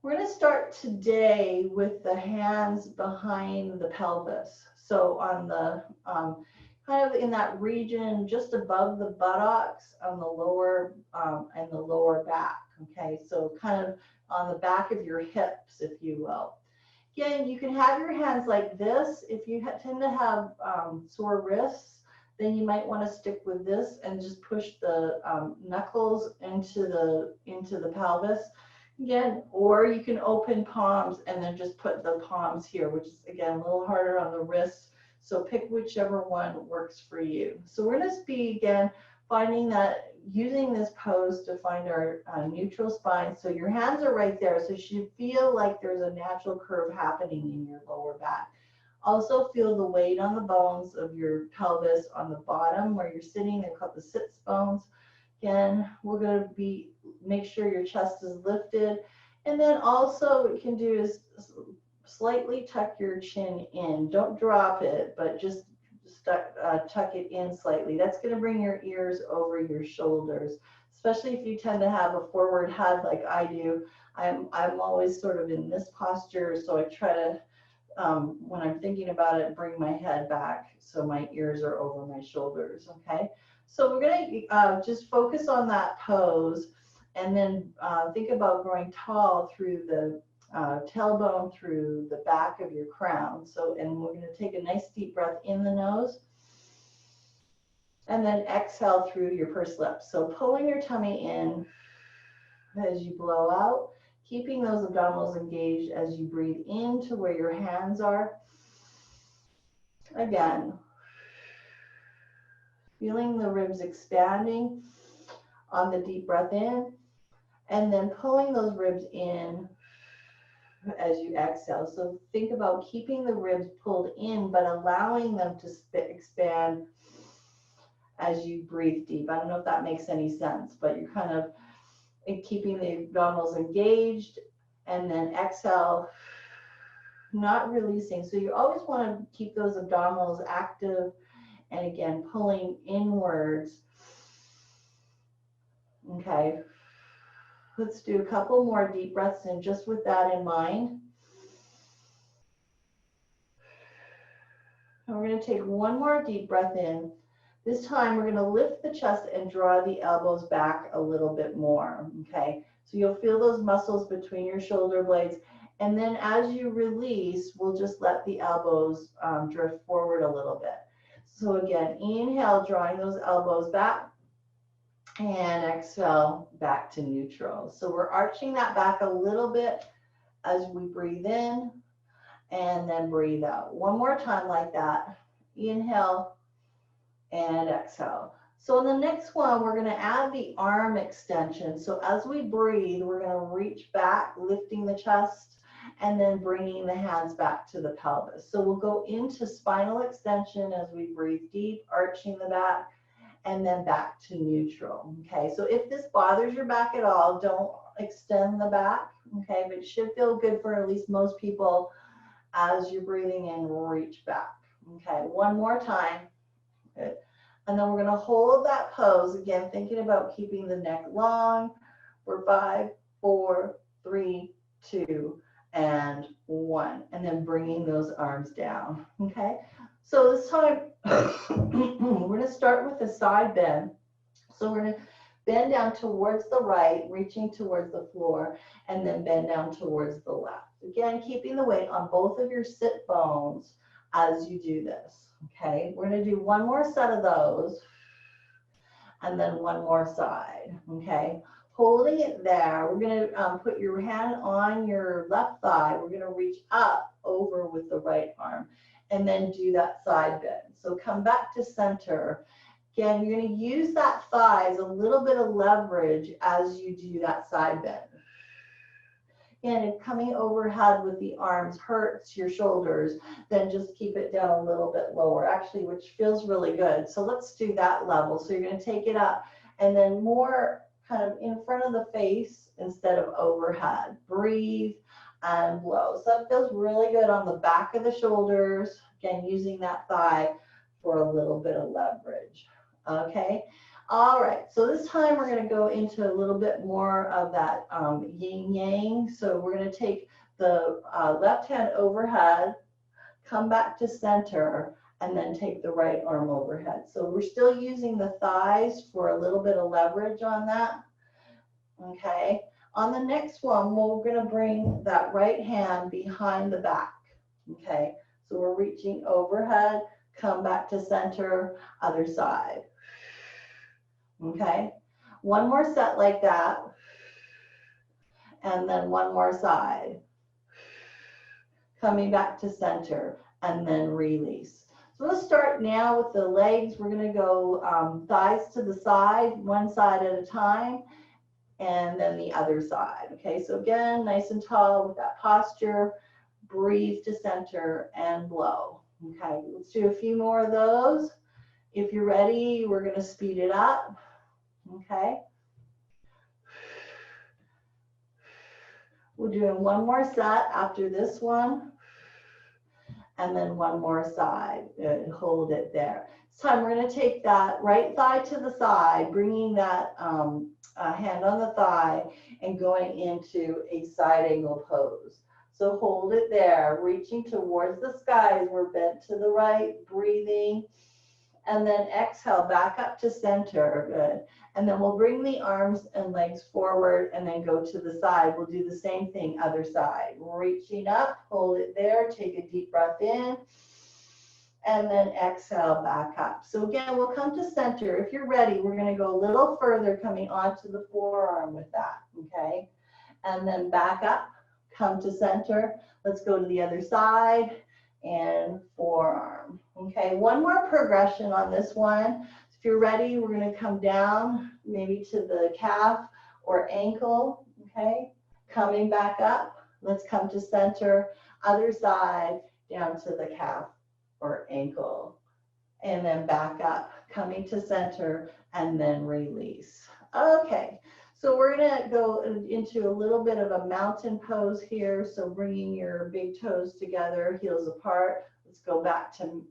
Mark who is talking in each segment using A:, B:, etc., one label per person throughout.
A: We're going to start today with the hands behind the pelvis. So on the kind of in that region just above the buttocks on the lower and the lower back. Okay, so kind of on the back of your hips, if you will. Again, you can have your hands like this. If you tend to have sore wrists, then you might want to stick with this and just push the knuckles into the pelvis. Again, or you can open palms and then just put the palms here, which is again a little harder on the wrists. So pick whichever one works for you. So we're going to be again finding that using this pose to find our neutral spine. So your hands are right there. So you should feel like there's a natural curve happening in your lower back. Also feel the weight on the bones of your pelvis on the bottom where you're sitting. They're called the sits bones. Again, we're going to be make sure your chest is lifted. And then also what you can do is slightly tuck your chin in. Don't drop it, but just tuck it in slightly. That's going to bring your ears over your shoulders, especially if you tend to have a forward head like I do. I'm always sort of in this posture, so I try to, when I'm thinking about it, bring my head back so my ears are over my shoulders, okay? So we're going to just focus on that pose and then think about growing tall through the tailbone through the back of your crown. So, and we're going to take a nice deep breath in the nose and then exhale through your pursed lips. So pulling your tummy in as you blow out, keeping those abdominals engaged as you breathe into where your hands are. Again, feeling the ribs expanding on the deep breath in, and then pulling those ribs in as you exhale. So think about keeping the ribs pulled in, but allowing them to expand as you breathe deep. I don't know if that makes any sense, but you're kind of keeping the abdominals engaged and then exhale, not releasing. So you always want to keep those abdominals active and again, pulling inwards. Okay. Let's do a couple more deep breaths in just with that in mind. And we're going to take one more deep breath in. This time we're going to lift the chest and draw the elbows back a little bit more, okay? So you'll feel those muscles between your shoulder blades. And then as you release, we'll just let the elbows drift forward a little bit. So again, inhale, drawing those elbows back. And exhale back to neutral. So we're arching that back a little bit as we breathe in and then breathe out. One more time like that. Inhale and exhale. So in the next one, we're going to add the arm extension. So as we breathe, we're going to reach back, lifting the chest, and then bringing the hands back to the pelvis. So we'll go into spinal extension as we breathe deep, arching the back, and then back to neutral. Okay, so if this bothers your back at all, don't extend the back. Okay, but it should feel good for at least most people as you're breathing in, reach back. Okay, one more time. Good. And then we're going to hold that pose again, thinking about keeping the neck long for 5, 4, 3, 2, and 1, and then bringing those arms down. Okay, so this time we're going to start with the side bend. So we're going to bend down towards the right, reaching towards the floor, and then bend down towards the left. Again, keeping the weight on both of your sit bones as you do this. Okay, we're going to do one more set of those, and then one more side. Okay, holding it there, we're going to put your hand on your left thigh. We're going to reach up over with the right arm and then do that side bend. So come back to center. Again, you're going to use that thigh as a little bit of leverage as you do that side bend. And if coming overhead with the arms hurts your shoulders, then just keep it down a little bit lower, actually, which feels really good. So let's do that level. So you're going to take it up and then more kind of in front of the face instead of overhead. Breathe and blow. So that feels really good on the back of the shoulders. Again, using that thigh for a little bit of leverage. Okay. All right, so this time we're going to go into a little bit more of that yin yang. So we're going to take the left hand overhead, come back to center, and then take the right arm overhead. So we're still using the thighs for a little bit of leverage on that. Okay, on the next one, we're going to bring that right hand behind the back. Okay, so we're reaching overhead, come back to center, other side. Okay, one more set like that, and then one more side. Coming back to center, and then release. So let's start now with the legs. We're going to go thighs to the side, one side at a time, and then the other side. Okay, so again, nice and tall with that posture. Breathe to center and blow. Okay, let's do a few more of those. If you're ready, we're going to speed it up. Okay. We're doing one more set after this one, and then one more side. Good. Hold it there. This time we're going to take that right thigh to the side, bringing that hand on the thigh and going into a side angle pose. So hold it there, reaching towards the sky as we're bent to the right, breathing, and then exhale back up to center. Good. And then we'll bring the arms and legs forward and then go to the side. We'll do the same thing, other side. Reaching up, hold it there, take a deep breath in, and then exhale back up. So again, we'll come to center. If you're ready, we're going to go a little further, coming onto the forearm with that, okay? And then back up, come to center. Let's go to the other side and forearm. Okay, one more progression on this one. If you're ready, we're going to come down maybe to the calf or ankle. Okay, coming back up. Let's come to center, other side, down to the calf or ankle, and then back up, coming to center, and then release. Okay, so we're going to go into a little bit of a mountain pose here. So bringing your big toes together, heels apart. Let's go back to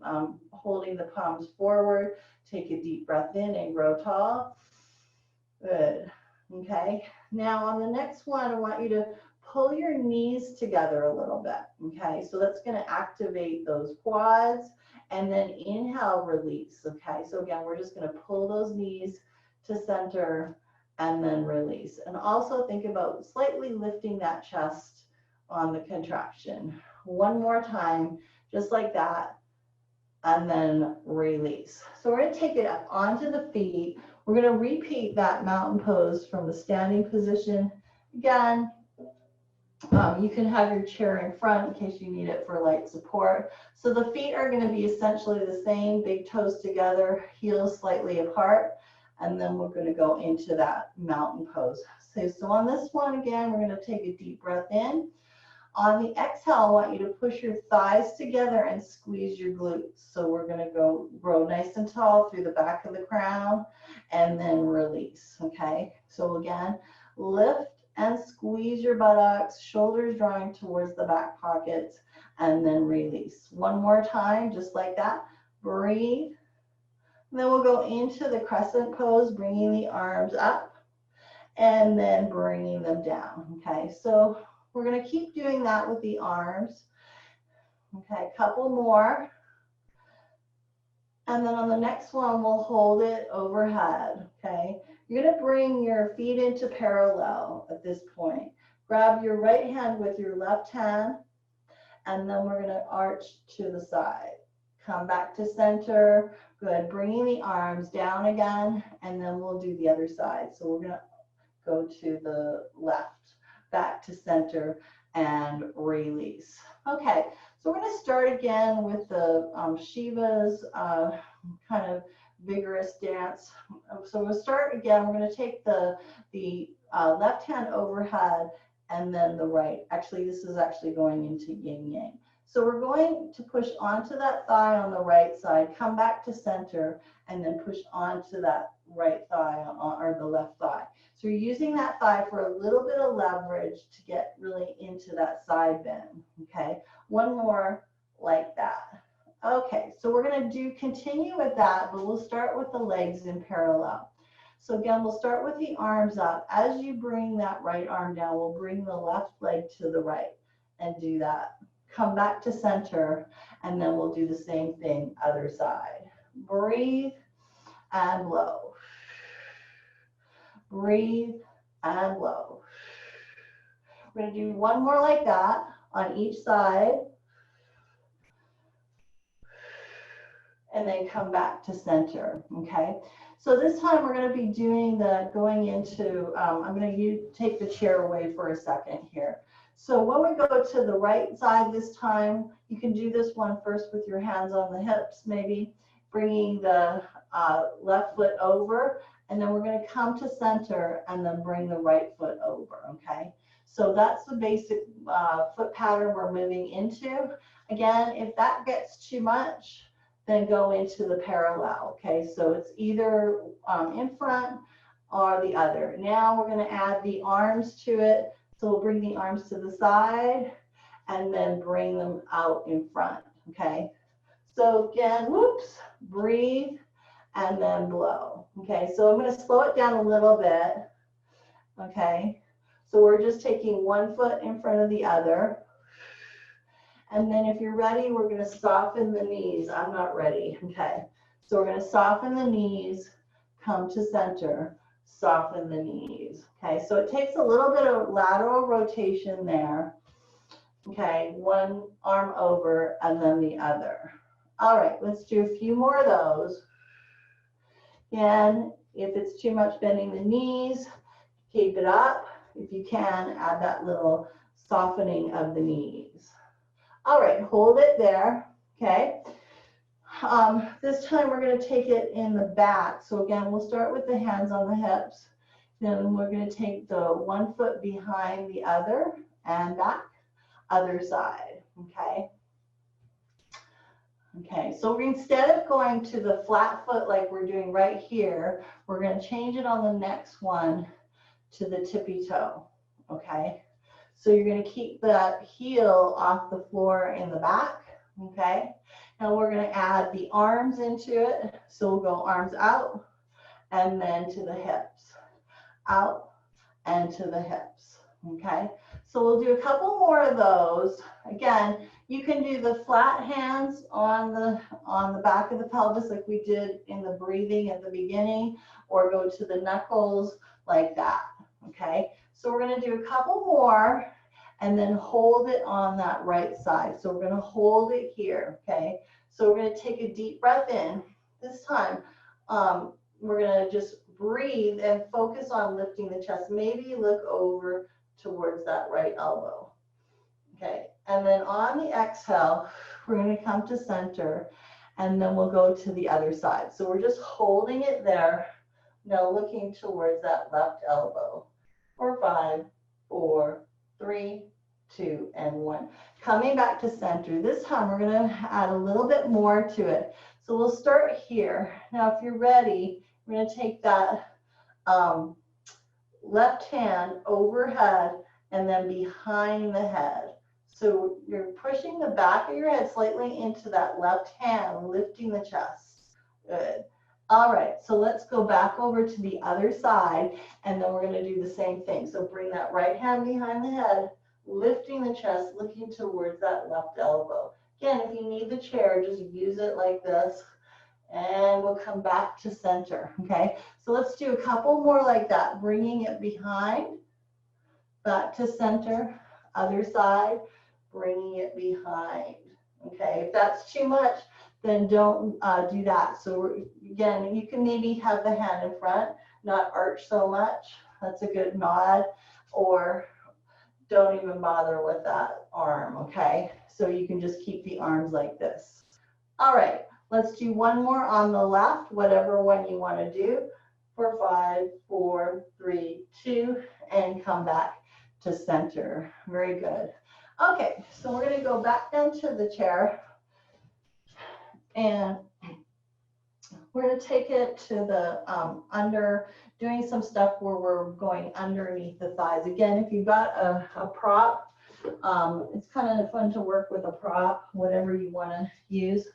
A: holding the palms forward. Take a deep breath in and grow tall. Good. Okay. Now on the next one, I want you to pull your knees together a little bit. Okay. So that's going to activate those quads, and then inhale, release. Okay. So again, we're just going to pull those knees to center and then release. And also think about slightly lifting that chest on the contraction. One more time, just like that, and then release. So we're going to take it up onto the feet. We're going to repeat that mountain pose from the standing position. Again, you can have your chair in front in case you need it for light support. So the feet are going to be essentially the same, big toes together, heels slightly apart. And then we're going to go into that mountain pose. So on this one, again, we're going to take a deep breath in. On the exhale, I want you to push your thighs together and squeeze your glutes. So we're going to go grow nice and tall through the back of the crown and then release. Okay. So again, lift and squeeze your buttocks, shoulders drawing towards the back pockets, and then release. One more time, just like that. Breathe. And then we'll go into the crescent pose, bringing the arms up and then bringing them down. Okay, so we're going to keep doing that with the arms. Okay, a couple more. And then on the next one, we'll hold it overhead. Okay, you're going to bring your feet into parallel at this point. Grab your right hand with your left hand, and then we're going to arch to the side. Come back to center. Good. Bringing the arms down again, and then we'll do the other side. So we're going to go to the left, back to center, and release. Okay, so we're going to start again with the Shiva's kind of vigorous dance. So we'll start again. We're going to take the left hand overhead and then the right. Actually, this is actually going into yin yang. So we're going to push onto that thigh on the right side, come back to center, and then push onto that right thigh or the left thigh. So you're using that thigh for a little bit of leverage to get really into that side bend. Okay, one more like that. Okay, so we're going to continue with that, but we'll start with the legs in parallel. So again, we'll start with the arms up. As you bring that right arm down, we'll bring the left leg to the right and do that. Come back to center, and then we'll do the same thing, other side. Breathe and blow. Breathe and blow. We're going to do one more like that on each side. And then come back to center, okay? So this time we're going to be doing the going into, I'm going to take the chair away for a second here. So when we go to the right side this time, you can do this one first with your hands on the hips, maybe bringing the left foot over, and then we're going to come to center and then bring the right foot over, okay? So that's the basic foot pattern we're moving into. Again, if that gets too much, then go into the parallel, okay? So it's either in front or the other. Now we're gonna add the arms to it. So we'll bring the arms to the side and then bring them out in front, okay? So again, whoops, breathe and then blow, okay? So I'm gonna slow it down a little bit, okay? So we're just taking one foot in front of the other. And then if you're ready, we're going to soften the knees. I'm not ready, okay? So we're going to soften the knees, come to center, soften the knees, okay? So it takes a little bit of lateral rotation there, okay? One arm over and then the other. All right, let's do a few more of those. Again, if it's too much bending the knees, keep it up. If you can, add that little softening of the knees. All right, hold it there, okay? This time we're going to take it in the back. So again, we'll start with the hands on the hips. Then we're going to take the one foot behind the other and back, other side, okay? Okay, so instead of going to the flat foot like we're doing right here, we're going to change it on the next one to the tippy toe, okay? So you're going to keep that heel off the floor in the back, okay? And we're going to add the arms into it. So we'll go arms out and then to the hips, out and to the hips, okay? So we'll do a couple more of those. Again, you can do the flat hands on the back of the pelvis like we did in the breathing at the beginning, or go to the knuckles like that, okay? So we're going to do a couple more and then hold it on that right side. So we're going to hold it here, okay? So we're going to take a deep breath in. This time, we're going to just breathe and focus on lifting the chest. Maybe look over towards that right elbow, okay? And then on the exhale, we're going to come to center, and then we'll go to the other side. So we're just holding it there, now looking towards that left elbow. 4, 5, 4, 3, 2, and 1. Coming back to center. This time we're going to add a little bit more to it. So we'll start here. Now if you're ready, we're going to take that left hand overhead and then behind the head. So you're pushing the back of your head slightly into that left hand, lifting the chest. Good. All right, so let's go back over to the other side, and then we're going to do the same thing. So bring that right hand behind the head, lifting the chest, looking towards that left elbow. Again, if you need the chair, just use it like this, and we'll come back to center, okay? So let's do a couple more like that, bringing it behind, back to center, other side, bringing it behind, okay? If that's too much, then don't do that. So again, you can maybe have the hand in front, not arch so much. That's a good nod. Or don't even bother with that arm, okay? So you can just keep the arms like this. All right, let's do one more on the left, whatever one you want to do. 4, 5, 4, 3, 2, and come back to center. Very good. Okay, so we're going to go back down to the chair. And we're going to take it to the under, doing some stuff where we're going underneath the thighs. Again, if you've got a prop, it's kind of fun to work with a prop, whatever you want to use.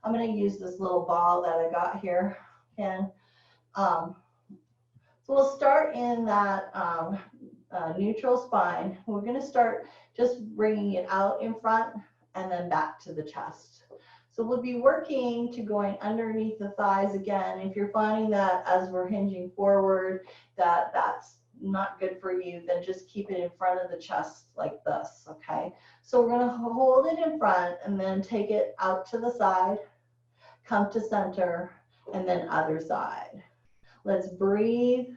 A: I'm going to use this little ball that I got here. And So we'll start in that neutral spine. We're going to start just bringing it out in front and then back to the chest. So we'll be working to going underneath the thighs again. If you're finding that as we're hinging forward, that's not good for you, then just keep it in front of the chest like this, okay? So we're going to hold it in front and then take it out to the side, come to center, and then other side. Let's breathe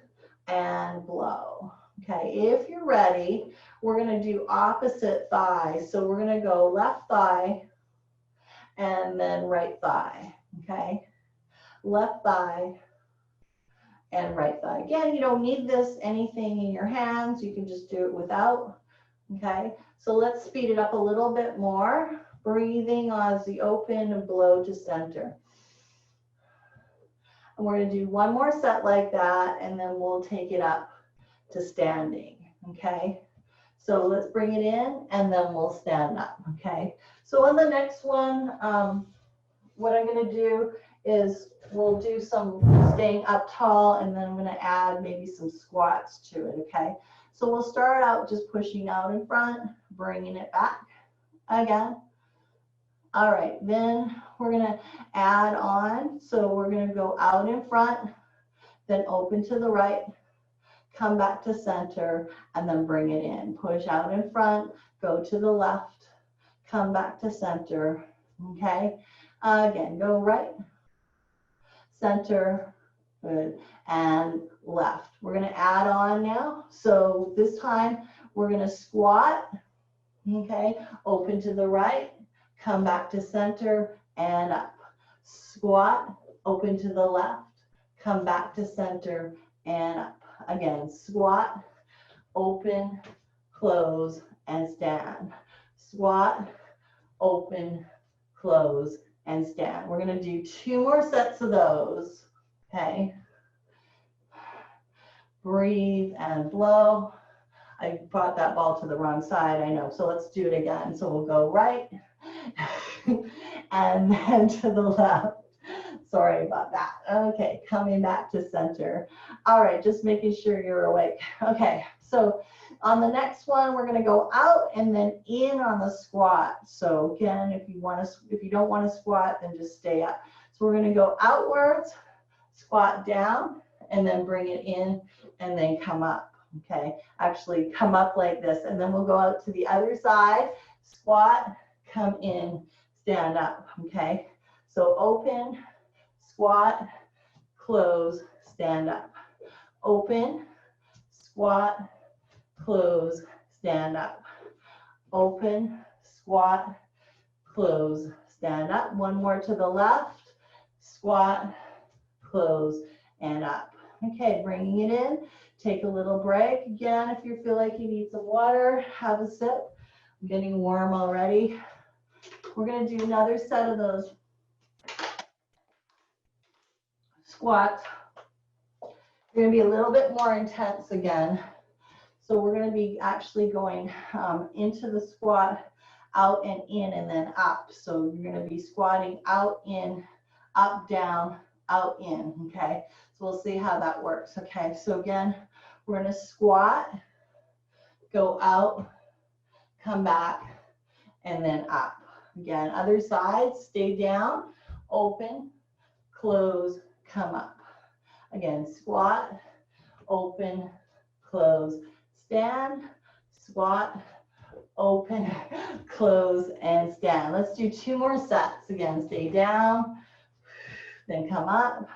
A: and blow. Okay, if you're ready, we're going to do opposite thighs. So we're going to go left thigh and then right thigh. Okay, left thigh and right thigh. Again, you don't need anything in your hands. You can just do it without. Okay, so let's speed it up a little bit more. Breathing as the open and blow to center. And we're going to do one more set like that, and then we'll take it up to standing. Okay, so let's bring it in and then we'll stand up. Okay, so on the next one, what I'm going to do is we'll do some staying up tall, and then I'm going to add maybe some squats to it. Okay, so we'll start out just pushing out in front, bringing it back again. All right, then we're going to add on. So we're going to go out in front, then open to the right, come back to center, and then bring it in. Push out in front, go to the left, come back to center. Okay, again, go right, center, good, and left. We're going to add on now. So this time we're going to squat. Okay, open to the right, come back to center and up. Squat, open to the left, come back to center and up. Again, squat, open, close, and stand. Squat, open, close, and stand. We're going to do 2 more sets of those. Okay. Breathe and blow. I brought that ball to the wrong side, I know. So let's do it again. So we'll go right and then to the left. Sorry about that. Okay, coming back to center. All right, just making sure you're awake. Okay, so on the next one, we're going to go out and then in on the squat. So again, if you don't want to squat, then just stay up. So we're going to go outwards, squat down, and then bring it in, and then come up. Okay, actually come up like this, and then we'll go out to the other side, squat, come in, stand up. Okay, so open, squat, close, stand up. Open, squat, close, stand up. Open, squat, close, stand up. One more to the left, squat, close, and up. Okay, bringing it in. Take a little break. Again, if you feel like you need some water, have a sip. I'm getting warm already. We're going to do another set of those squats. They're going to be a little bit more intense again. So we're going to be actually going into the squat, out and in, and then up. So you're going to be squatting out, in, up, down, out, in. Okay, so we'll see how that works. Okay, so again, we're going to squat, go out, come back, and then up. Again, other side, stay down, open, close, come up. Again, squat, open, close, stand, squat, open, close, and stand. Let's do 2 more sets. Again, stay down, then come up,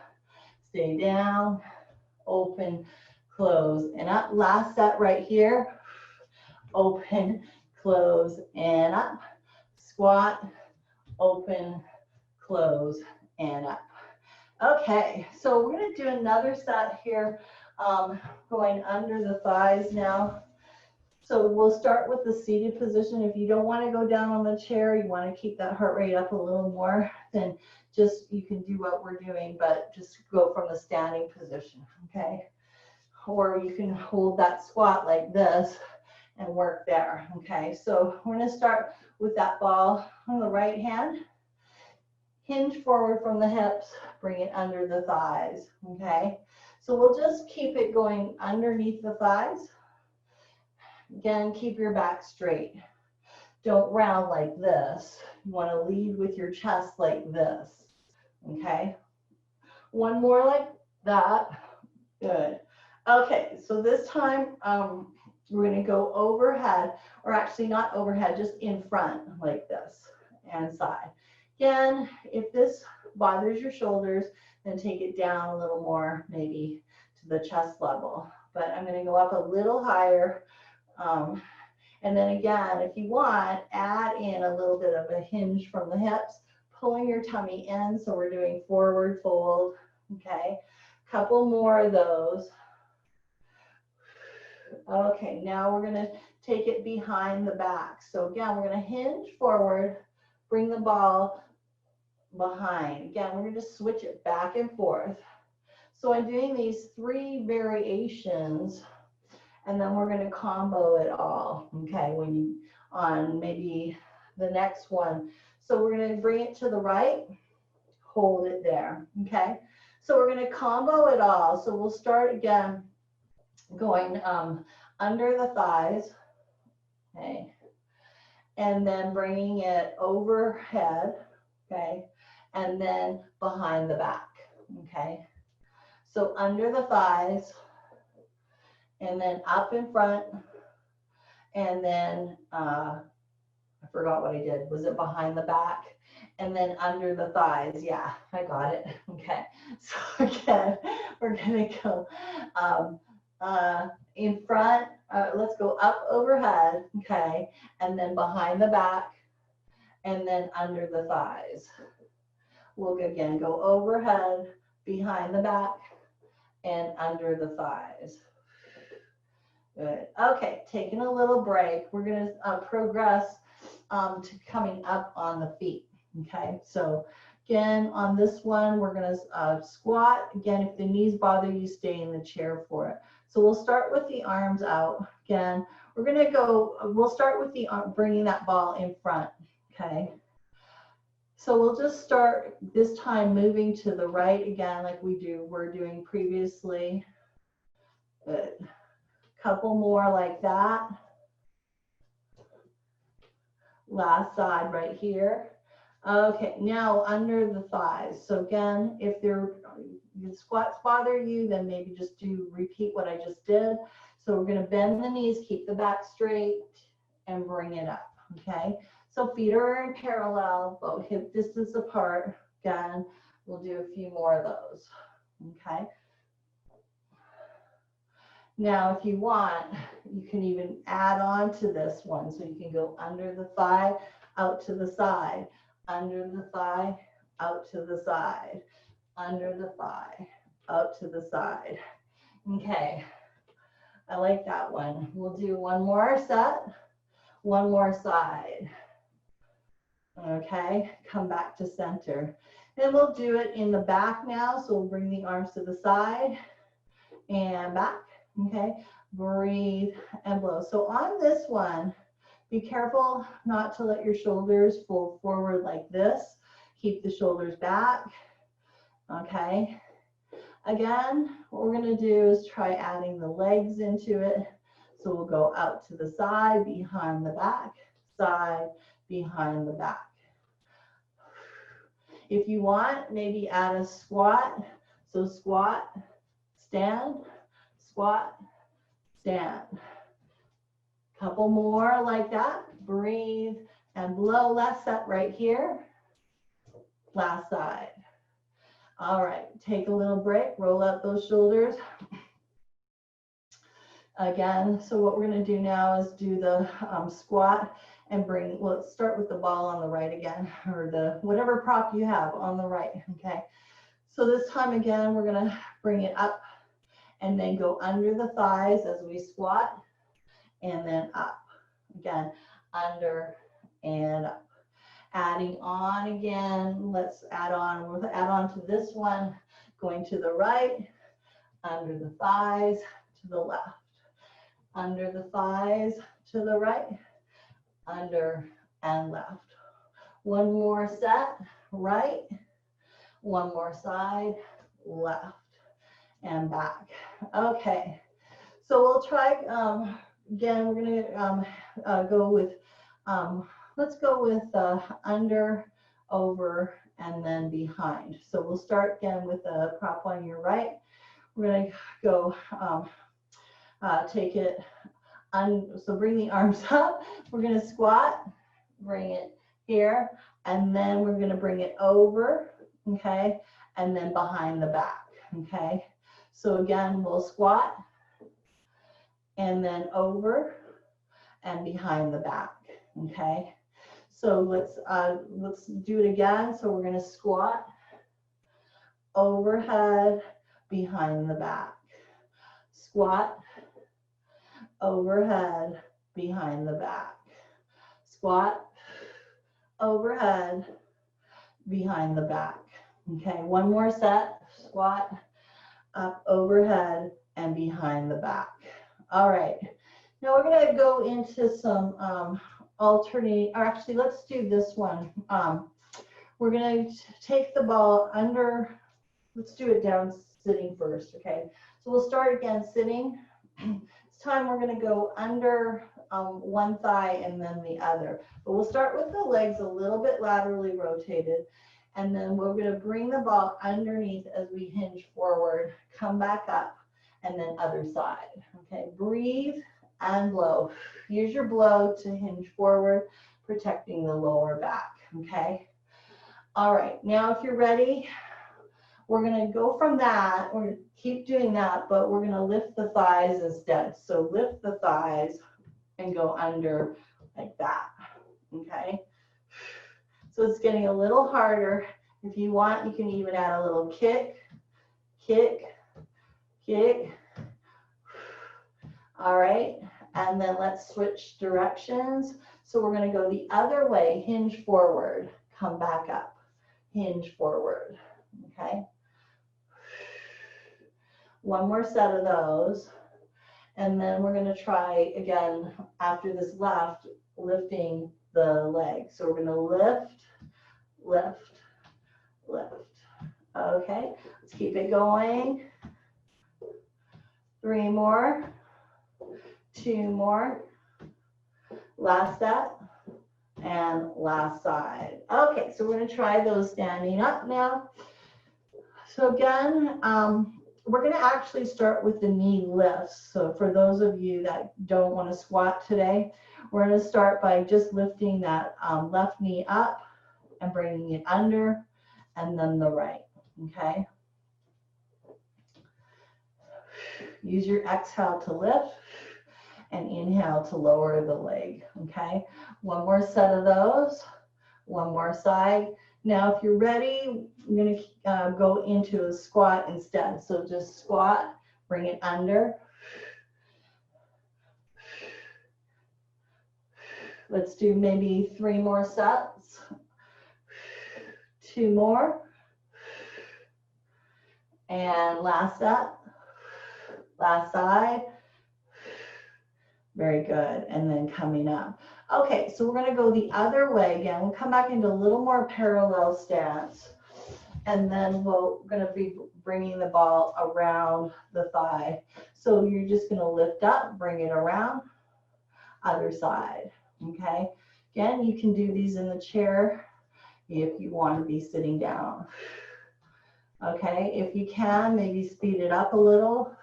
A: stay down, open, close, and up. Last set right here. Open, close, and up. Squat, open, close, and up. Okay, so we're going to do another set here, going under the thighs now. So we'll start with the seated position. If you don't want to go down on the chair, you want to keep that heart rate up a little more, then just you can do what we're doing, but just go from the standing position, okay? Or you can hold that squat like this and work there. Okay, so we're going to start with that ball on the right hand. Hinge forward from the hips, bring it under the thighs. Okay, So we'll just keep it going underneath the thighs. Again, keep your back straight. Don't round like this. You want to lead with your chest like this. Okay? One more like that. Good. Okay, so this time we're going to go overhead, or actually not overhead, just in front like this and side. Again, if this bothers your shoulders, then take it down a little more, maybe to the chest level. But I'm going to go up a little higher. And then again, if you want, add in a little bit of a hinge from the hips, pulling your tummy in. So we're doing forward fold. Okay, couple more of those. Okay, now we're going to take it behind the back. So again, we're going to hinge forward, bring the ball behind. Again, we're going to switch it back and forth. So I'm doing these 3 variations, and then we're going to combo it all, okay, when you, on maybe the next one. So we're going to bring it to the right, hold it there, okay? So we're going to combo it all. So we'll start again going under the thighs, okay, and then bringing it overhead, okay, and then behind the back, okay. So under the thighs, and then up in front, and then I forgot what I did. Was it behind the back? And then under the thighs. Yeah, I got it. Okay. So again, we're gonna go in front. Let's go up overhead. Okay, and then behind the back, and then under the thighs. We'll again go overhead, behind the back, and under the thighs. Good. Okay, taking a little break. We're going to progress to coming up on the feet. Okay, so again, on this one, we're going to squat. Again, if the knees bother you, stay in the chair for it. So we'll start with the arms out. Again, we're going to go, we'll start with the bringing that ball in front. Okay. So we'll just start this time moving to the right again, like we're doing previously. Good. Couple more like that. Last side right here. Okay, now under the thighs. So again, if the squats bother you, then maybe just repeat what I just did. So we're going to bend the knees, keep the back straight, and bring it up. Okay, so feet are in parallel, but hip distance apart. Again, we'll do a few more of those. Okay. Now, if you want, you can even add on to this one. So you can go under the thigh, out to the side, under the thigh, out to the side, under the thigh, out to the side. Okay, I like that one. We'll do one more set, one more side. Okay, come back to center. And we'll do it in the back now. So we'll bring the arms to the side and back. Okay, breathe and blow. So on this one, be careful not to let your shoulders fold forward like this. Keep the shoulders back. Okay, again, what we're going to do is try adding the legs into it. So we'll go out to the side, behind the back, side, behind the back. If you want, maybe add a squat. So squat, stand, squat, stand. Couple more like that. Breathe and blow. Last set right here. Last side. All right, take a little break. Roll out those shoulders. Again, so what we're going to do now is do the squat and bring, well, let's start with the ball on the right again, or the whatever prop you have on the right. Okay, so this time again, we're going to bring it up and then go under the thighs as we squat, and then up. Again, under and up. Adding on again, let's add on, we'll add on to this one, going to the right, under the thighs, to the left. Under the thighs, to the right, under and left. One more set, right, one more side, left. and back. Okay, so we'll try, again, we're gonna go with, let's go with under, over, and then behind. So we'll start again with a prop on your right. We're gonna go, take it, so bring the arms up. We're gonna squat, bring it here, and then we're gonna bring it over, okay, and then behind the back, okay. So again, we'll squat, and then over, and behind the back, okay. So let's do it again. So we're gonna squat, overhead, behind the back, squat, overhead, behind the back, squat, overhead, behind the back. Okay, one more set, squat, up, overhead, and behind the back. All right, now we're gonna go into some alternate, or actually let's do this one. We're gonna take the ball under, let's do it down sitting first, okay? So we'll start again sitting. This time we're gonna go under one thigh and then the other. But we'll start with the legs a little bit laterally rotated, and then we're gonna bring the ball underneath as we hinge forward, come back up, and then other side, okay? Breathe and blow. Use your blow to hinge forward, protecting the lower back, okay? All right, now if you're ready, we're gonna go from that, we're gonna keep doing that, but we're gonna lift the thighs instead. So lift the thighs and go under like that, okay? So it's getting a little harder. If you want, you can even add a little kick, kick, kick. All right, and then let's switch directions. So we're gonna go the other way, hinge forward, come back up, hinge forward, okay? One more set of those. And then we're gonna try again, after this left, lifting the legs. So we're gonna lift, lift, lift. Okay, let's keep it going. 3 more, 2 more, last set, and last side. Okay, so we're gonna try those standing up now. So again, we're going to actually start with the knee lifts. So for those of you that don't want to squat today, we're going to start by just lifting that left knee up and bringing it under, and then the right, okay? Use your exhale to lift and inhale to lower the leg, okay? One more set of those, one more side. Now, if you're ready, I'm going to go into a squat instead. So just squat, bring it under. Let's do maybe 3 more sets. 2 more. And last set, last side. Very good. And then coming up. Okay, so we're going to go the other way again. We'll come back into a little more parallel stance. And then we're going to be bringing the ball around the thigh. So you're just going to lift up, bring it around, other side. Okay, again, you can do these in the chair if you want to be sitting down. Okay, if you can, maybe speed it up a little.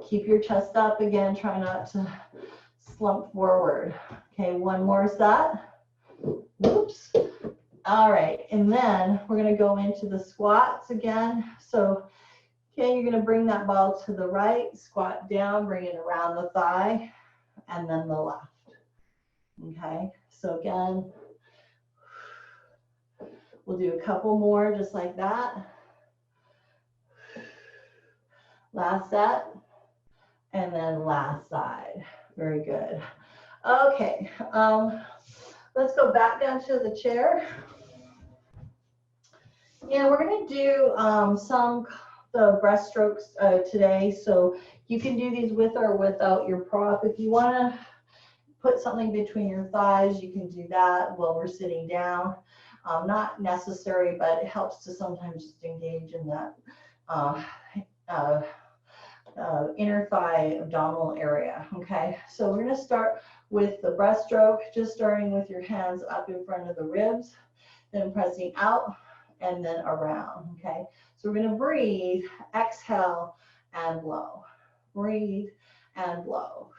A: Keep your chest up again, try not to slump forward. Okay, one more set. Whoops. All right, and then we're going to go into the squats again. So, okay, you're going to bring that ball to the right, squat down, bring it around the thigh, and then the left. Okay, so again, we'll do a couple more just like that. Last set, and then last side. Very good. Okay, let's go back down to the chair. And we're going to do the breaststrokes today. So you can do these with or without your prop. If you want to put something between your thighs, you can do that while we're sitting down. Not necessary, but it helps to sometimes just engage in that uh, inner thigh abdominal area. Okay, so we're going to start with the breaststroke, just starting with your hands up in front of the ribs, then pressing out and then around. Okay, so we're going to breathe, exhale and blow, breathe and blow.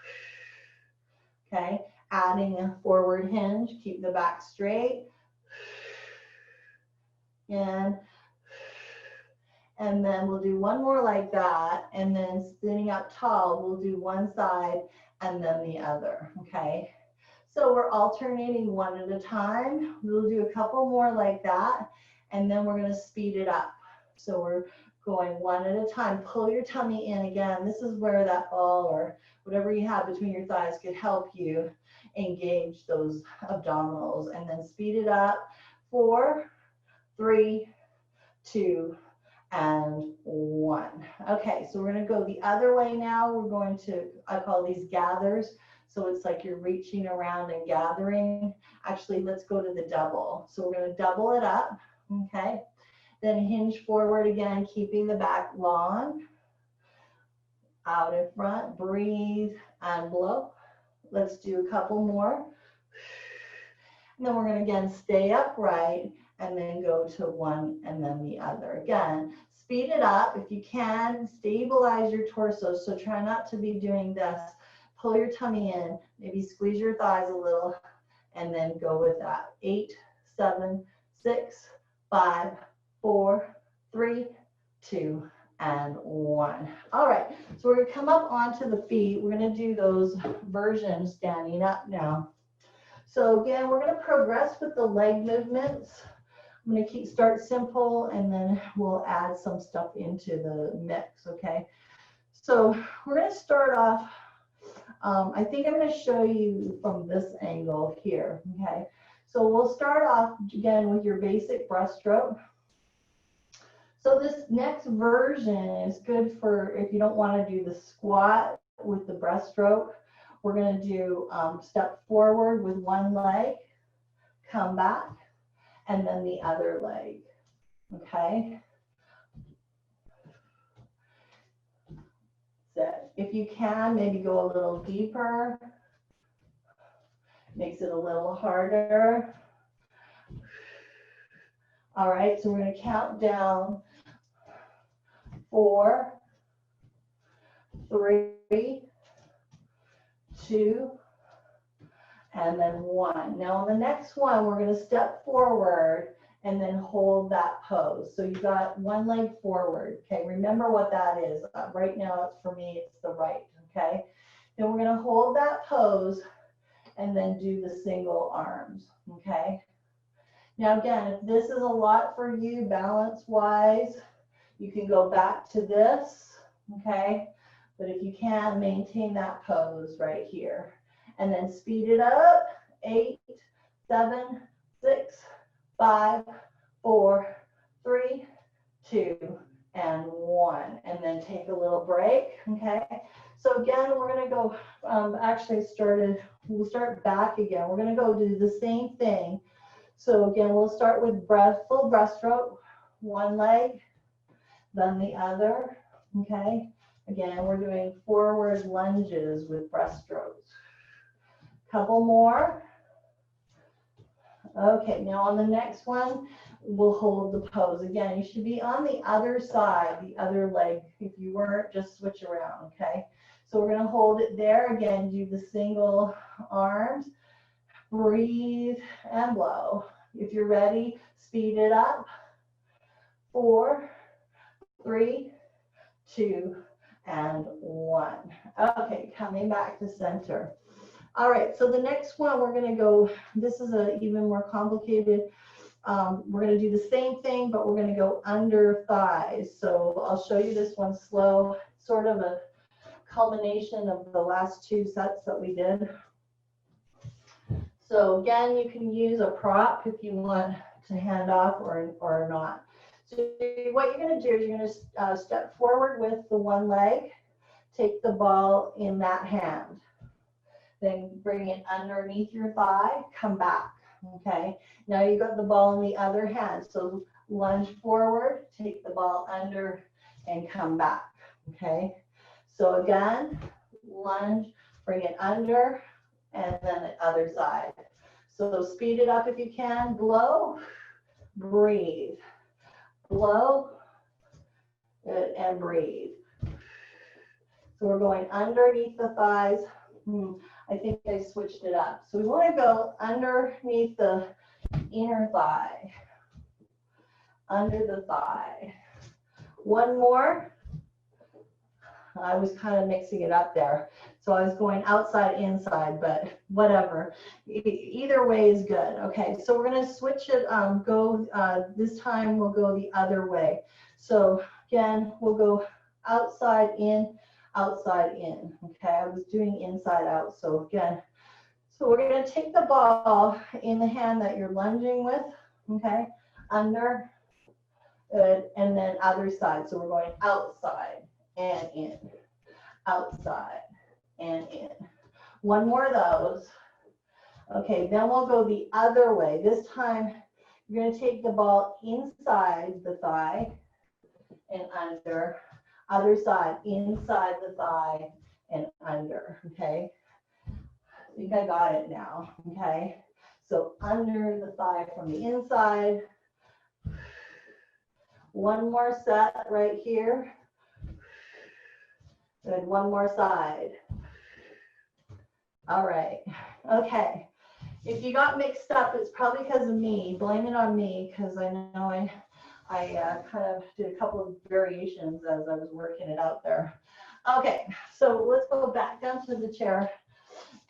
A: Okay, adding a forward hinge, keep the back straight, and then we'll do one more like that, and then sitting up tall, we'll do one side and then the other. Okay, so we're alternating one at a time. We'll do a couple more like that, and then we're going to speed it up. So we're going one at a time. Pull your tummy in again. This is where that ball or whatever you have between your thighs could help you engage those abdominals, and then speed it up. 4, 3, 2, and 1. Okay, so we're going to go the other way now. We're going to, I call these gathers. So it's like you're reaching around and gathering. Actually, let's go to the double. So we're going to double it up. Okay, then hinge forward again, keeping the back long. Out in front, breathe and blow. Let's do a couple more. And then we're going to again stay upright and then go to one and then the other. Again, speed it up if you can. Stabilize your torso. So try not to be doing this. Pull your tummy in, maybe squeeze your thighs a little, and then go with that. 8, 7, 6, 5, 4, 3, 2, and 1. All right, so we're going to come up onto the feet. We're going to do those versions standing up now. So again, we're going to progress with the leg movements. I'm going to start simple, and then we'll add some stuff into the mix, okay? So we're going to start off, I think I'm going to show you from this angle here, okay? So we'll start off again with your basic breaststroke. So this next version is good for if you don't want to do the squat with the breaststroke. We're going to do step forward with one leg, come back, and then the other leg, okay? So if you can, maybe go a little deeper. Makes it a little harder. All right, so we're going to count down 4, 3, 2, and then 1. Now on the next one, we're going to step forward and then hold that pose. So you got one leg forward, okay? Remember what that is. Right now, for me, it's the right, okay? Then we're going to hold that pose and then do the single arms, okay? Now again, if this is a lot for you balance-wise, you can go back to this, okay? But if you can, maintain that pose right here. And then speed it up, 8, 7, 6, 5, 4, 3, 2, and 1. And then take a little break, okay? So again, we're going to go, we'll start back again. We're going to go do the same thing. So again, we'll start with full breaststroke, one leg, then the other, okay? Again, we're doing forward lunges with breaststrokes. Couple more. Okay, now on the next one, we'll hold the pose. Again, you should be on the other side, the other leg. If you weren't, just switch around, okay? So we're going to hold it there. Again, do the single arms. Breathe and blow. If you're ready, speed it up. 4, 3, 2, and 1. Okay, coming back to center. All right, so the next one we're going to go, this is even more complicated. We're going to do the same thing, but we're going to go under thighs. So I'll show you this one slow, sort of a culmination of the last 2 sets that we did. So again, you can use a prop if you want to hand off or not. So what you're going to do is you're going to step forward with the one leg, take the ball in that hand, then bring it underneath your thigh, come back, okay? Now you got the ball in the other hand, so lunge forward, take the ball under and come back, okay? So again, lunge, bring it under, and then the other side. So speed it up if you can. Blow, breathe. Blow, good, and breathe. So we're going underneath the thighs. I think I switched it up. So we want to go underneath the inner thigh, under the thigh. One more. I was kind of mixing it up there. So I was going outside, inside, but whatever. Either way is good. Okay, so we're going to switch it, this time we'll go the other way. So again, we'll go outside in, outside in. Okay, I was doing inside out. So again, so we're going to take the ball in the hand that you're lunging with, okay, under, good, and then other side. So we're going outside and in, outside and in. One more of those. Okay, then we'll go the other way. This time, you're going to take the ball inside the thigh and under, other side, inside the thigh and under, okay? I think I got it now, okay? So under the thigh from the inside. One more set right here. Good, one more side. All right, okay. If you got mixed up, it's probably because of me. Blame it on me, because I know I kind of did a couple of variations as I was working it out there. Okay, so let's go back down to the chair.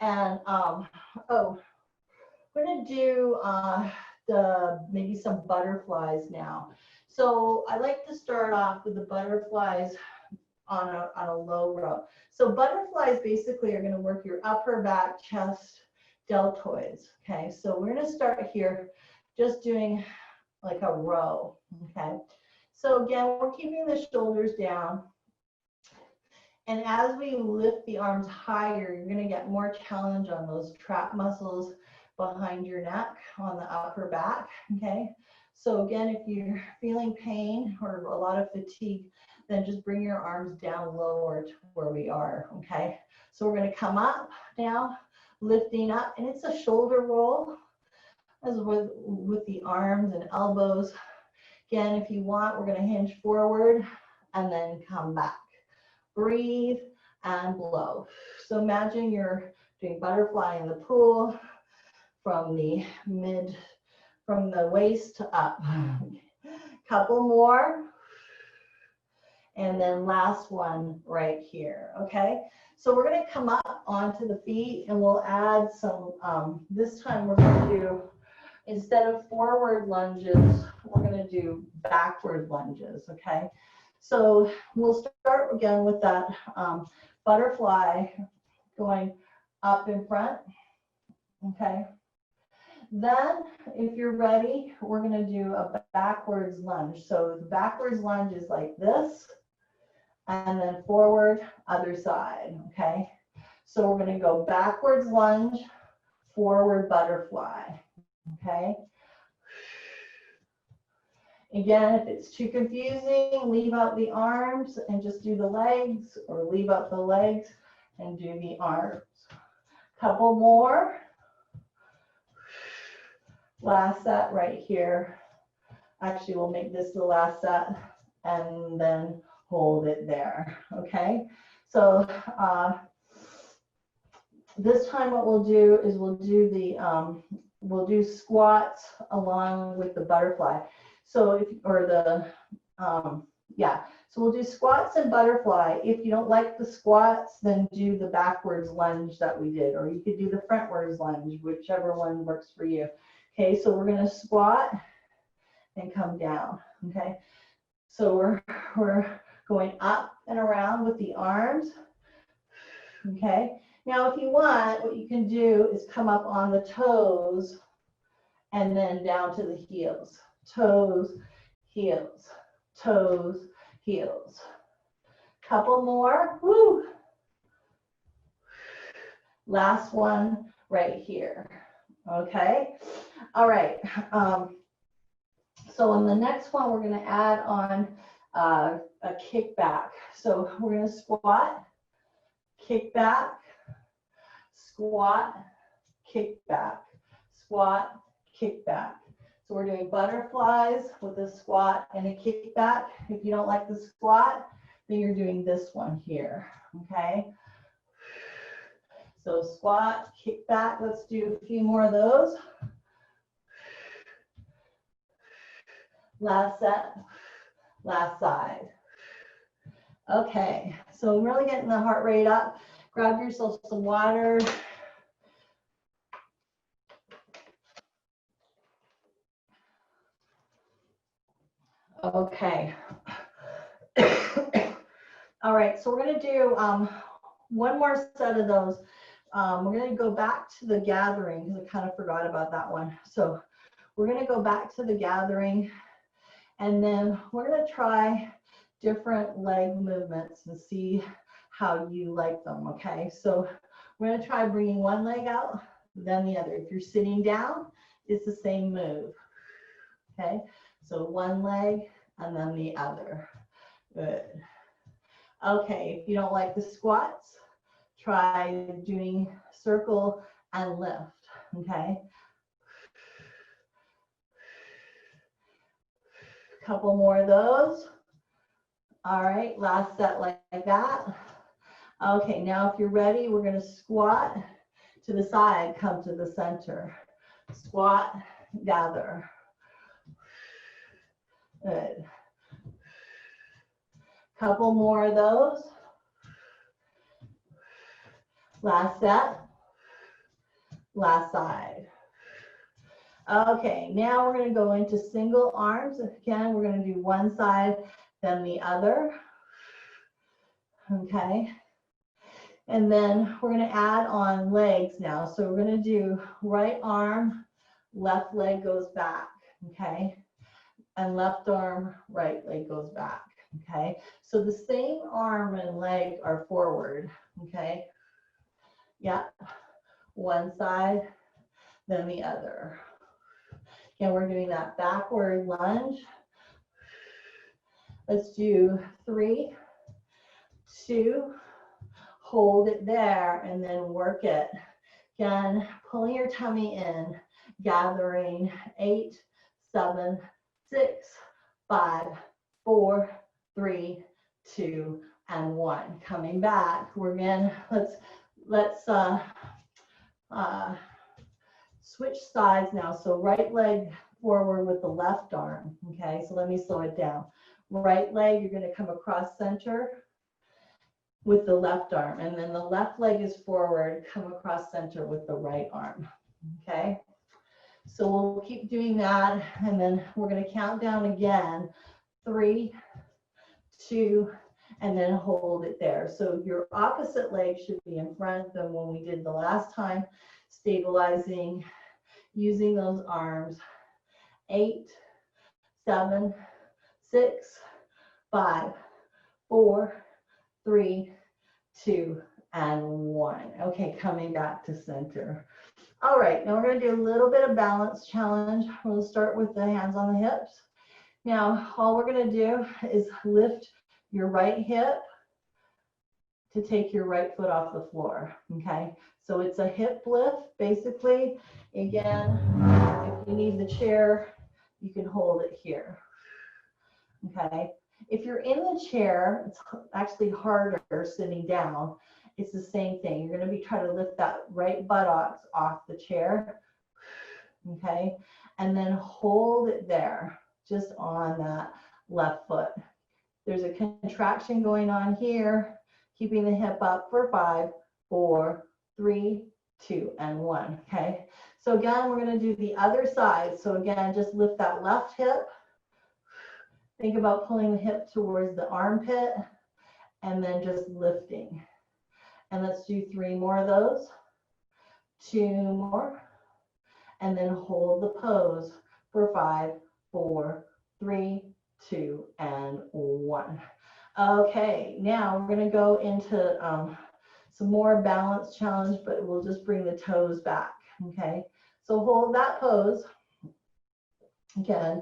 A: And, we're gonna do maybe some butterflies now. So I like to start off with the butterflies on a low row. So butterflies basically are gonna work your upper back, chest, deltoids, okay? So we're gonna start here just doing like a row, okay? So again, we're keeping the shoulders down. And as we lift the arms higher, you're gonna get more challenge on those trap muscles behind your neck on the upper back, okay? So again, if you're feeling pain or a lot of fatigue, then just bring your arms down lower to where we are, okay? So we're gonna come up now, lifting up, and it's a shoulder roll as with the arms and elbows. Again, if you want, we're gonna hinge forward and then come back. Breathe and blow. So imagine you're doing butterfly in the pool from the waist up. Couple more. And then last one right here, okay? So we're gonna come up onto the feet and we'll add some, this time we're gonna do, instead of forward lunges, we're gonna do backward lunges, okay? So we'll start again with that butterfly going up in front, okay? Then, if you're ready, we're gonna do a backwards lunge. So the backwards lunge is like this, and then forward, other side, okay? So we're gonna go backwards lunge, forward butterfly, okay? Again, if it's too confusing, leave out the arms and just do the legs, or leave out the legs and do the arms. Couple more. Last set right here. Actually, we'll make this the last set and then hold it there, okay? So this time what we'll do is we'll do squats along with the butterfly. So so we'll do squats and butterfly. If you don't like the squats, then do the backwards lunge that we did, or you could do the frontwards lunge, whichever one works for you. Okay, so we're gonna squat and come down, okay? So we're going up and around with the arms, okay? Now, if you want, what you can do is come up on the toes and then down to the heels. Toes, heels, toes, heels. Couple more, woo. Last one right here, okay? All right, so on the next one, we're gonna add on a kick back. So we're going to squat, kick back, squat, kick back, squat, kick back. So we're doing butterflies with a squat and a kick back. If you don't like the squat, then you're doing this one here, okay? So squat, kick back. Let's do a few more of those. Last set, last side. Okay, so I'm really getting the heart rate up. Grab yourself some water. Okay. All right, so we're going to do one more set of those. We're going to go back to the gathering because I kind of forgot about that one. So we're going to go back to the gathering, and then we're going to try different leg movements and see how you like them, okay? So we're going to try bringing one leg out, then the other. If you're sitting down, it's the same move, okay? So one leg and then the other. Good. Okay, if you don't like the squats, try doing circle and lift, okay? Couple more of those. All right, last set like that. Okay, now if you're ready, we're going to squat to the side, come to the center. Squat, gather. Good. Couple more of those. Last set, last side. Okay, now we're going to go into single arms. Again, we're going to do one side, then the other. Okay. And then we're going to add on legs now. So we're going to do right arm, left leg goes back. Okay. And left arm, right leg goes back. Okay. So the same arm and leg are forward. Okay. Yeah. One side, then the other. And we're doing that backward lunge. Let's do 3, 2, hold it there, and then work it. Again, pulling your tummy in, gathering 8, 7, 6, 5, 4, 3, 2, and 1. Coming back, we're in. Let's switch sides now. So right leg forward with the left arm. Okay, so let me slow it down. Right leg, you're going to come across center with the left arm, and then the left leg is forward, come across center with the right arm. Okay, so we'll keep doing that, and then we're going to count down again. 3, 2, and then hold it there. So your opposite leg should be in front than when we did the last time, stabilizing, using those arms. 8, 7, 6, 5, 4, 3, 2, and 1. Okay, coming back to center. All right, now we're going to do a little bit of balance challenge. We'll start with the hands on the hips. Now, all we're going to do is lift your right hip to take your right foot off the floor. Okay, so it's a hip lift, basically. Again, if you need the chair, you can hold it here. Okay, if you're in the chair, it's actually harder sitting down. It's the same thing. You're going to be trying to lift that right buttocks off the chair. Okay, and then hold it there, just on that left foot. There's a contraction going on here, keeping the hip up for 5, 4, 3, 2, and 1. Okay, so again, we're going to do the other side. So again, just lift that left hip. Think about pulling the hip towards the armpit and then just lifting. And let's do 3 more of those. 2 more. And then hold the pose for 5, 4, 3, 2, and 1. Okay, now we're going to go into some more balance challenge, but we'll just bring the toes back. Okay, so hold that pose again.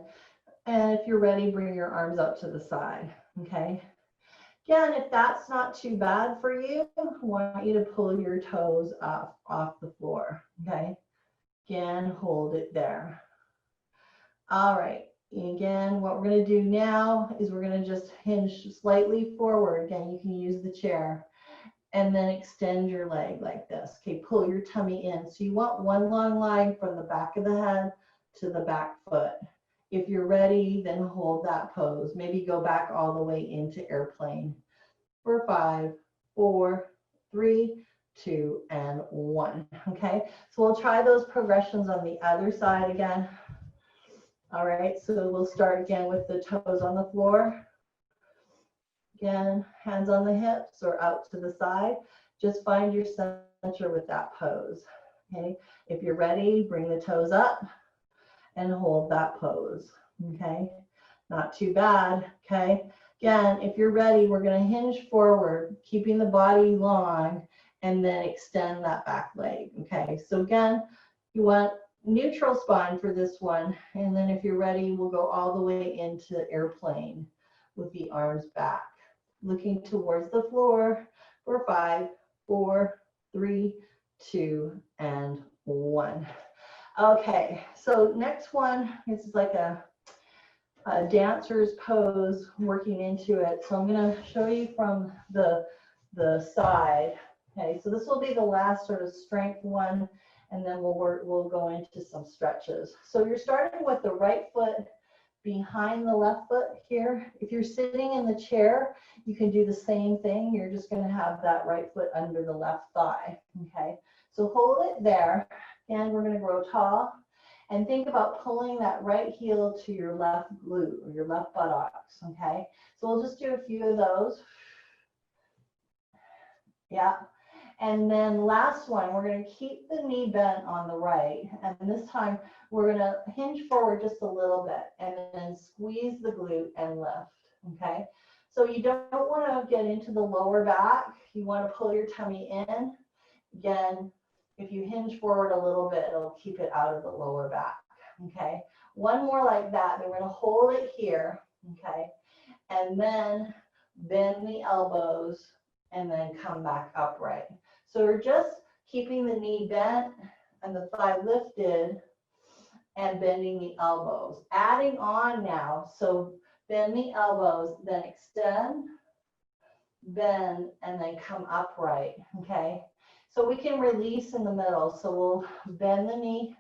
A: And if you're ready, bring your arms out to the side, okay? Again, if that's not too bad for you, I want you to pull your toes off the floor, okay? Again, hold it there. All right, and again, what we're gonna do now is we're gonna just hinge slightly forward. Again, you can use the chair. And then extend your leg like this. Okay, pull your tummy in. So you want one long line from the back of the head to the back foot. If you're ready, then hold that pose. Maybe go back all the way into airplane. For 5, 4, 3, 2, and 1. Okay, so we'll try those progressions on the other side again. All right, so we'll start again with the toes on the floor. Again, hands on the hips or out to the side. Just find your center with that pose. Okay, if you're ready, bring the toes up and hold that pose. Okay, not too bad. Okay, again, if you're ready, we're going to hinge forward, keeping the body long, and then extend that back leg. Okay, so again, you want neutral spine for this one, and then if you're ready, we'll go all the way into airplane with the arms back. Looking towards the floor for 5, 4, 3, 2, and 1. Okay, so next one is like a dancer's pose, working into it. So I'm going to show you from the side. Okay, so this will be the last sort of strength one, and then we'll go into some stretches. So you're starting with the right foot behind the left foot here. If you're sitting in the chair, you can do the same thing. You're just going to have that right foot under the left thigh. Okay, so hold it there, and we're going to grow tall. And think about pulling that right heel to your left glute or your left buttocks. Okay, so we'll just do a few of those. Yeah. And then last one, we're going to keep the knee bent on the right. And this time we're going to hinge forward just a little bit and then squeeze the glute and lift. Okay. So you don't want to get into the lower back. You want to pull your tummy in. Again, if you hinge forward a little bit, it'll keep it out of the lower back. Okay. One more like that. Then we're going to hold it here. Okay. And then bend the elbows and then come back upright. So we're just keeping the knee bent and the thigh lifted and bending the elbows. Adding on now, so bend the elbows, then extend, bend, and then come upright, okay? So we can release in the middle. So we'll bend the knee,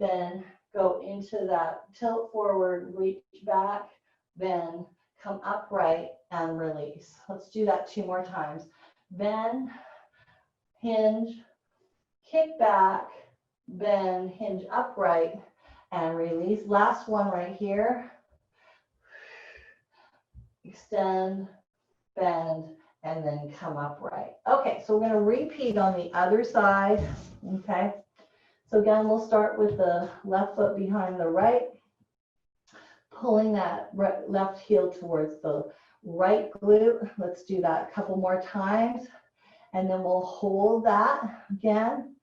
A: then go into that tilt forward, reach back, bend, come upright, and release. Let's do that 2 more times. Bend, hinge, kick back, bend, hinge upright, and release. Last one right here. Extend, bend, and then come upright. Okay, so we're going to repeat on the other side. Okay, so again, we'll start with the left foot behind the right, pulling that left heel towards the right glute. Let's do that a couple more times. And then we'll hold that again.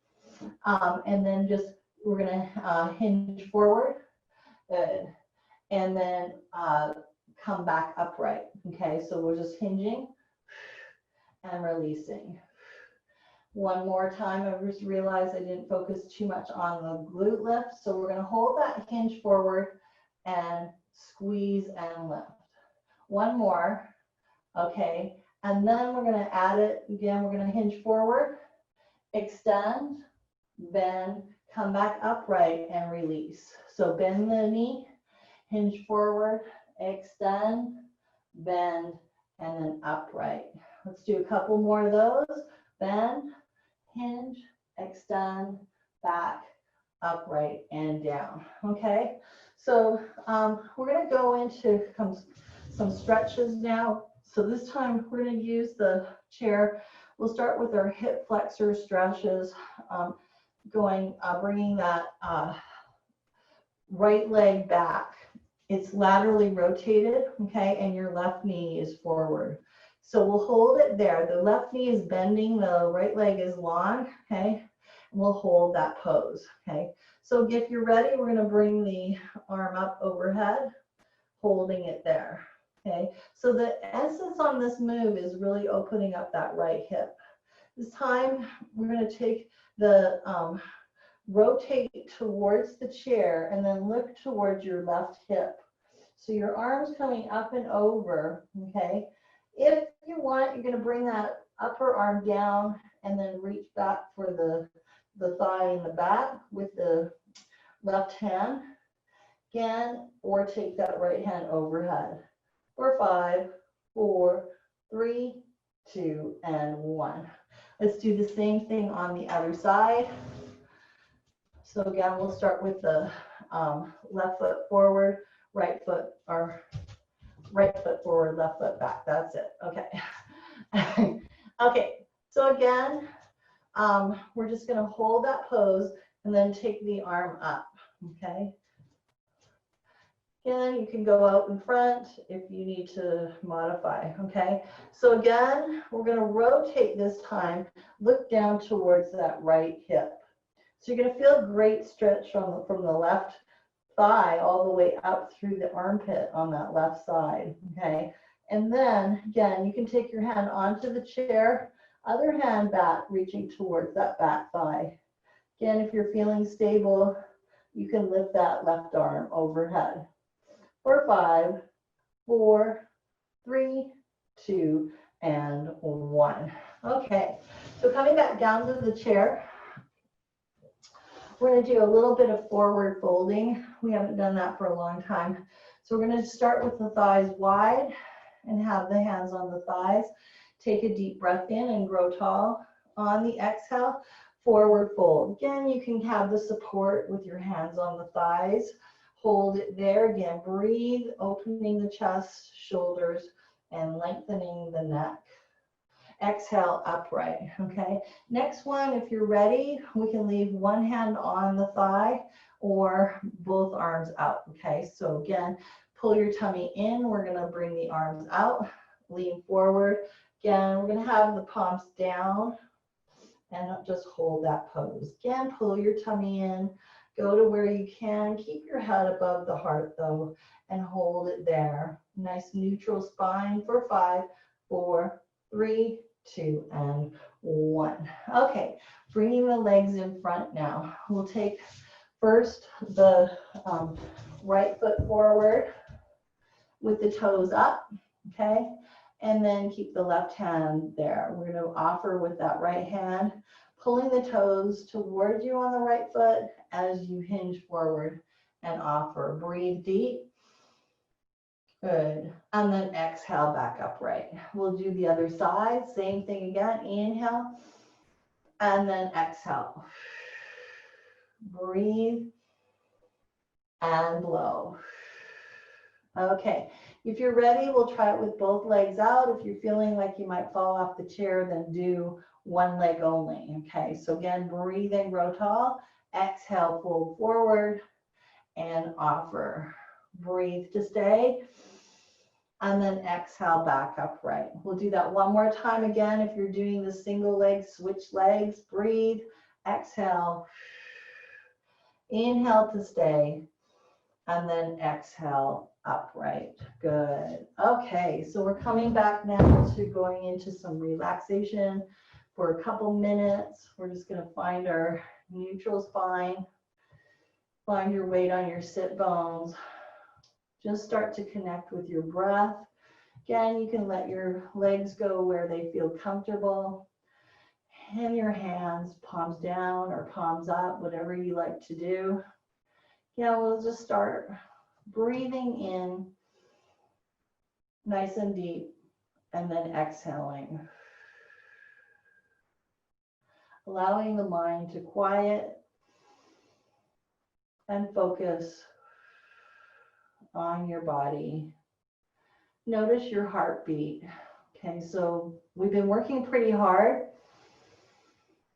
A: And then we're going to hinge forward. Good. And then come back upright. Okay, so we're just hinging and releasing. One more time. I just realized I didn't focus too much on the glute lift. So we're going to hold that hinge forward and squeeze and lift. One more. Okay. And then we're going to add it again. We're going to hinge forward, extend, bend, come back upright, and release. So bend the knee, hinge forward, extend, bend, and then upright. Let's do a couple more of those. Bend, hinge, extend, back, upright, and down. Okay. So we're going to go into some stretches now. So this time we're going to use the chair. We'll start with our hip flexor stretches, bringing that right leg back. It's laterally rotated, okay, and your left knee is forward. So we'll hold it there. The left knee is bending, the right leg is long, okay, and we'll hold that pose, okay. So if you're ready, we're going to bring the arm up overhead. holding it there. Okay, so the essence on this move is really opening up that right hip. This time we're going to take the rotate towards the chair and then look towards your left hip. So your arms coming up and over, okay? If you want, you're going to bring that upper arm down and then reach back for the thigh in the back with the left hand again, or take that right hand overhead. For 5, 4, 3, 2, and 1. Let's do the same thing on the other side. So again, we'll start with the left foot forward, right foot, or right foot forward, left foot back. That's it. Okay. Okay. So again, we're just going to hold that pose and then take the arm up. Okay. Again, you can go out in front if you need to modify. Okay. So again, we're going to rotate this time. Look down towards that right hip. So you're going to feel a great stretch from the left thigh all the way up through the armpit on that left side, okay? And then, again, you can take your hand onto the chair, other hand back, reaching towards that back thigh. Again, if you're feeling stable, you can lift that left arm overhead. For 5, 4, 3, 2, and 1. Okay, so coming back down to the chair, we're going to do a little bit of forward folding. We haven't done that for a long time. So we're going to start with the thighs wide and have the hands on the thighs. Take a deep breath in and grow tall. On the exhale, forward fold. Again, you can have the support with your hands on the thighs. Hold it there. Again, breathe, opening the chest, shoulders, and lengthening the neck. Exhale, upright, okay? Next one, if you're ready, we can leave one hand on the thigh or both arms out, okay? So again, pull your tummy in. We're gonna bring the arms out, lean forward. Again, we're gonna have the palms down and just hold that pose. Again, pull your tummy in, go to where you can. Keep your head above the heart though, and hold it there. Nice neutral spine for 5, 4, 3, 2, and 1. Okay, bringing the legs in front now. We'll take first the right foot forward with the toes up, okay? And then keep the left hand there. We're going to offer with that right hand, pulling the toes towards you on the right foot as you hinge forward and offer. Breathe deep. Good. And then exhale back upright. We'll do the other side. Same thing again. Inhale. And then exhale. Breathe. And blow. Okay. If you're ready, we'll try it with both legs out. If you're feeling like you might fall off the chair, then do one leg only. Okay. So again, breathe in, grow tall. Exhale, fold forward and offer. Breathe to stay. And then exhale back upright. We'll do that one more time again. If you're doing the single leg, switch legs, breathe, exhale, inhale to stay, and then exhale upright. Good. Okay, so we're coming back now to going into some relaxation for a couple minutes. We're just going to find our neutral spine, find your weight on your sit bones. Just start to connect with your breath. Again, you can let your legs go where they feel comfortable. And your hands, palms down or palms up, whatever you like to do. Yeah, we'll just start breathing in nice and deep and then exhaling. Allowing the mind to quiet and focus on your body. Notice your heartbeat. Okay, so we've been working pretty hard.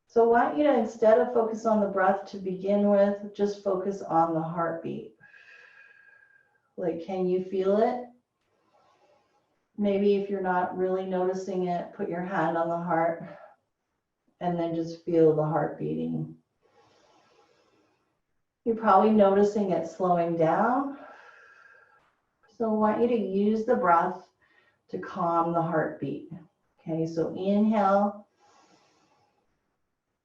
A: So I want you to, instead of focus on the breath to begin with, just focus on the heartbeat. Like, can you feel it? Maybe if you're not really noticing it, put your hand on the heart and then just feel the heart beating. You're probably noticing it slowing down. So I want you to use the breath to calm the heartbeat. Okay, so inhale,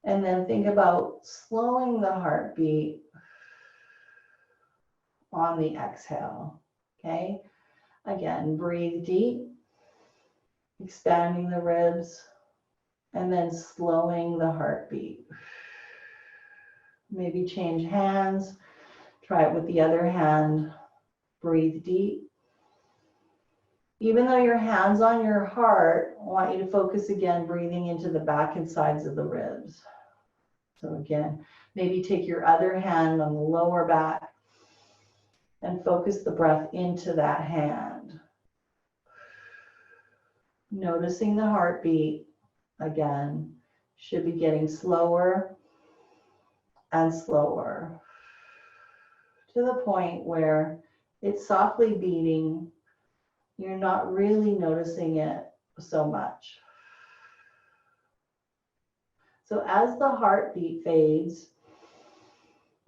A: and then think about slowing the heartbeat on the exhale. Okay, again, breathe deep, expanding the ribs, and then slowing the heartbeat. Maybe change hands, try it with the other hand. Breathe deep. Even though your hand's on your heart, I want you to focus again, breathing into the back and sides of the ribs. So again, maybe take your other hand on the lower back and focus the breath into that hand. Noticing the heartbeat, again, should be getting slower and slower to the point where it's softly beating. You're not really noticing it so much. So as the heartbeat fades,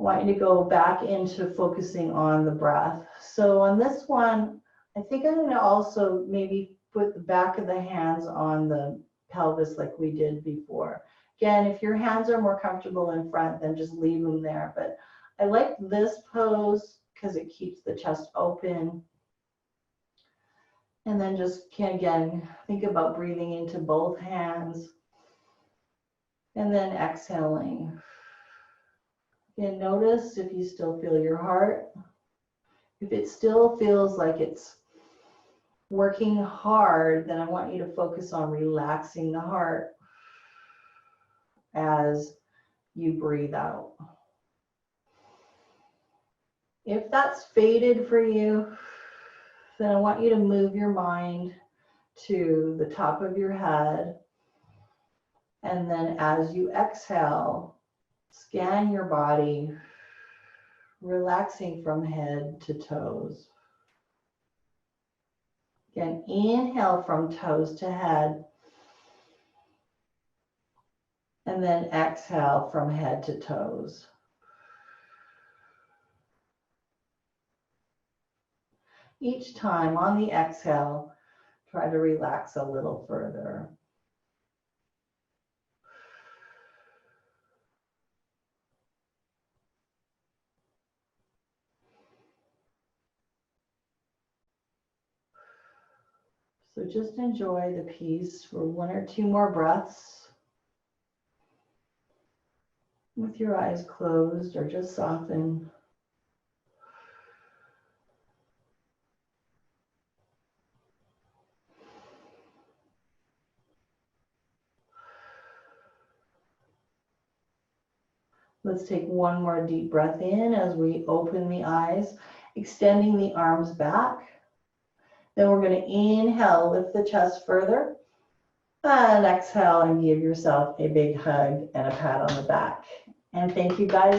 A: I want you to go back into focusing on the breath. So on this one, I think I'm going to also maybe put the back of the hands on the pelvis like we did before. Again, if your hands are more comfortable in front, then just leave them there. But I like this pose because it keeps the chest open. And then just again, think about breathing into both hands. And then exhaling. Again, notice if you still feel your heart. If it still feels like it's working hard, then I want you to focus on relaxing the heart as you breathe out. If that's faded for you, then I want you to move your mind to the top of your head. And then as you exhale, scan your body, relaxing from head to toes. Again, inhale from toes to head. And then exhale from head to toes. Each time on the exhale, try to relax a little further. So just enjoy the peace for one or two more breaths with your eyes closed or just soften. Let's take one more deep breath in as we open the eyes, extending the arms back. Then we're going to inhale, lift the chest further, and exhale and give yourself a big hug and a pat on the back. And thank you guys